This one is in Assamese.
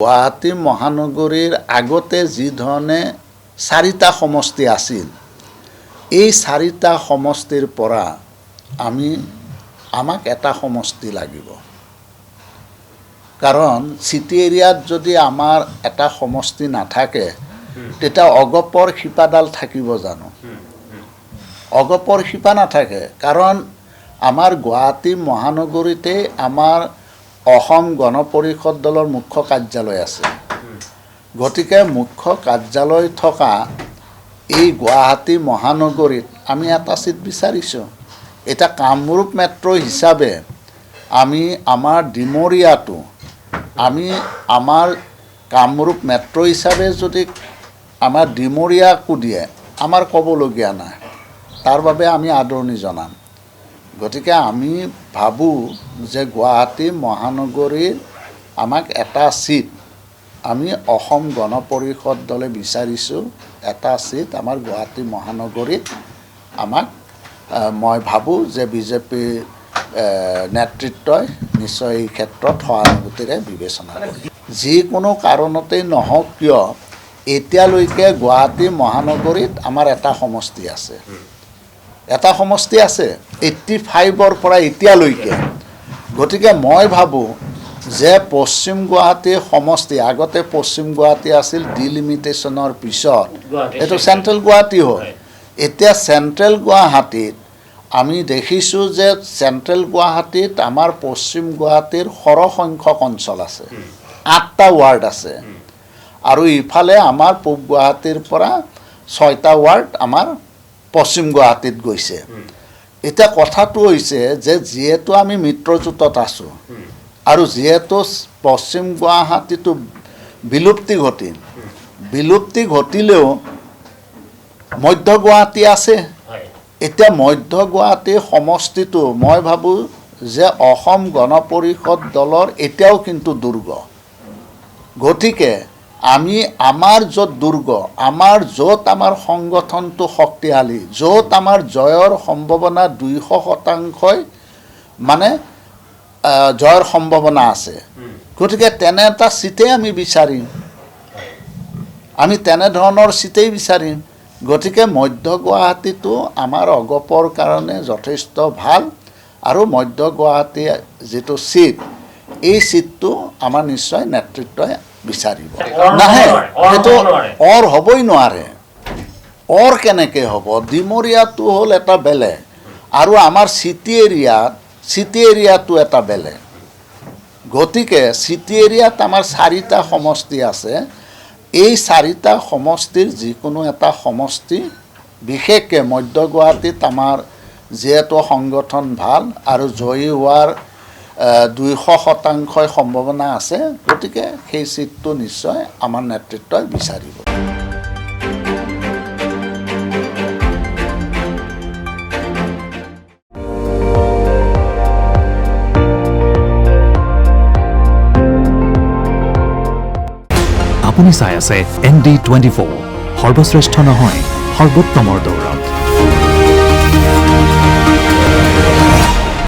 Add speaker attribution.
Speaker 1: গুৱাহাটী মহানগৰীৰ আগতে যি ধৰণে চাৰিটা সমষ্টি আছিল, এই চাৰিটা সমষ্টিৰ পৰা আমাক এটা সমষ্টি লাগিব। কাৰণ চিটি এৰিয়াত যদি আমাৰ এটা সমষ্টি নাথাকে, তেতিয়া অগপৰ শিপাডাল থাকিব জানো? অগপৰ শিপা নাথাকে। কাৰণ আমাৰ গুৱাহাটী মহানগৰীতে আমাৰ অসম গণ পৰিষদ দলৰ মুখ্য কাৰ্যালয় আছে। গতিকে মুখ্য কাৰ্যালয় থকা এই গুৱাহাটী মহানগৰীত আমি এটা চিট বিচাৰিছোঁ। এতিয়া কামৰূপ মেট্ৰ' হিচাপে আমাৰ ডিমৰীয়াটো আমাৰ কামৰূপ মেট্ৰ' হিচাপে যদি আমাৰ ডিমৰীয়াকো দিয়ে, আমাৰ ক'বলগীয়া নাই। তাৰ বাবে আমি আদৰণি জনাম। গতিকে আমি ভাবোঁ যে গুৱাহাটী মহানগৰীৰ আমাক এটা চিট আমি অসম গণ পৰিষদ দলে বিচাৰিছোঁ। এটা চিট আমাৰ গুৱাহাটী মহানগৰীত মই ভাবোঁ যে বিজেপি নেতৃত্বই নিশ্চয় এই ক্ষেত্ৰত সহানুভূতিৰে বিবেচনা কৰিব। যিকোনো কাৰণতেই নহওক কিয়, এতিয়ালৈকে গুৱাহাটী মহানগৰীত আমাৰ এটা সমষ্টি আছে। 85ৰ পৰা এতিয়ালৈকে। গতিকে মই ভাবোঁ যে পশ্চিম গুৱাহাটী সমষ্টি, আগতে পশ্চিম গুৱাহাটী আছিল ডিলিমিটেশ্যনৰ পিছত এইটো চেণ্ট্ৰেল গুৱাহাটী হ'ল। এতিয়া চেণ্ট্ৰেল গুৱাহাটীত আমি দেখিছোঁ যে চেণ্ট্ৰেল গুৱাহাটীত আমাৰ পশ্চিম গুৱাহাটীৰ সৰহসংখ্যক অঞ্চল আছে, 8টা ৱাৰ্ড আছে। আৰু ইফালে আমাৰ পূব গুৱাহাটীৰ পৰা 6টা ৱাৰ্ড আমাৰ পশ্চিম গুৱাহাটীত গৈছে। এতিয়া কথাটো হৈছে যে যিহেতু আমি মিত্ৰজোঁটত আছোঁ আৰু যিহেতু পশ্চিম গুৱাহাটীটো বিলুপ্তি ঘটিলেও মধ্য গুৱাহাটী আছে। এতিয়া মধ্য গুৱাহাটী সমষ্টিটো মই ভাবোঁ যে অসম গণ পৰিষদ দলৰ এতিয়াও কিন্তু দুৰ্গ। গতিকে আমাৰ য'ত দুৰ্গ, য'ত আমাৰ সংগঠনটো শক্তিশালী, য'ত আমাৰ জয়ৰ সম্ভাৱনা 200% মানে জয়ৰ সম্ভাৱনা আছে, গতিকে তেনে এটা চিটেই আমি বিচাৰিম। আমি তেনেধৰণৰ চিটেই বিচাৰিম। গতিকে মধ্য গুৱাহাটীটো আমাৰ অগপৰ কাৰণে যথেষ্ট ভাল। আৰু মধ্য গুৱাহাটী যিটো চিট, এই চিটটো আমাৰ নিশ্চয় নেতৃত্বই বিচাৰিব। নাহে, সেইটো হ'বই নোৱাৰে। কেনেকৈ হ'ব? ডিমৰীয়াটো হ'ল এটা বেলেগ, আৰু আমাৰ চিটি এৰিয়াটো এটা বেলেগ। গতিকে চিটি এৰিয়াত আমাৰ 4টা সমষ্টি আছে। এই 4টা সমষ্টিৰ যিকোনো এটা সমষ্টি, বিশেষকৈ মধ্য গুৱাহাটীত আমাৰ যিহেতু সংগঠন ভাল আৰু জয়ী হোৱাৰ 200% সম্ভাৱনা আছে। গতিকে সেই চিটটো নিশ্চয় আমাৰ নেতৃত্বই বিচাৰিব।
Speaker 2: আপুনি চাই আছে ND24, সৰ্বশ্ৰেষ্ঠ নহয়, সৰ্বোত্তমৰ দৌৰত।